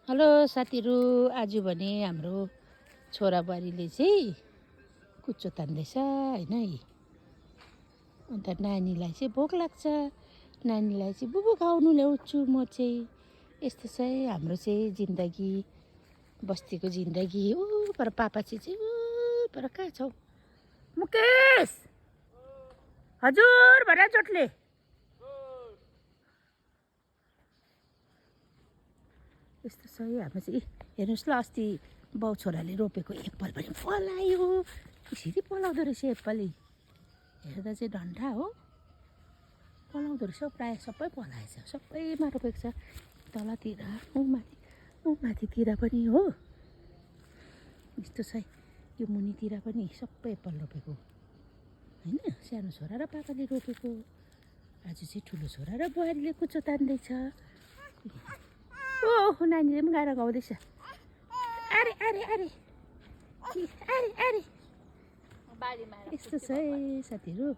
Hello साथीहरू, आज भने हाम्रो छोराबुहारीले चाहिँ कुच्चो तान्दैछ होइन है। अन्त नानीलाई चाहिँ भोक लाग्छ, नानीलाई चाहिँ बुबु खुवाउनु ल्याउँछु म चाहिँ। यस्तो चाहिँ हाम्रो चाहिँ जिन्दगी, बस्तीको जिन्दगी। पर पापा चाहिँ पर कहाँ छौ मुकेश? हजुर भन चोटले। यस्तो छ है हाम्रो चाहिँ। हेर्नुहोस् ल, अस्ति बाउ छोराले रोपेको एप्पल पनि पलायो। यसरी पलाउँदो रहेछ एप्पल, हेर्दा चाहिँ डन्ठा हो, पलाउँदो रहेछ। प्रायः सबै पलाएछ, सबैमा रोपेको छ। तलतिर माथितिर पनि हो। यस्तो छ यो मुनितिर पनि सबै एप्पल रोपेको होइन। सानो छोरा र पापाले रोपेको। आज चाहिँ ठुलो छोरा र बुहारीले कुचो तान्दैछ। ओहो, नानीले पनि गाएर गाउँदैछ। अरे अरे अरे अरे अरे। यस्तो छ है साथीहरू।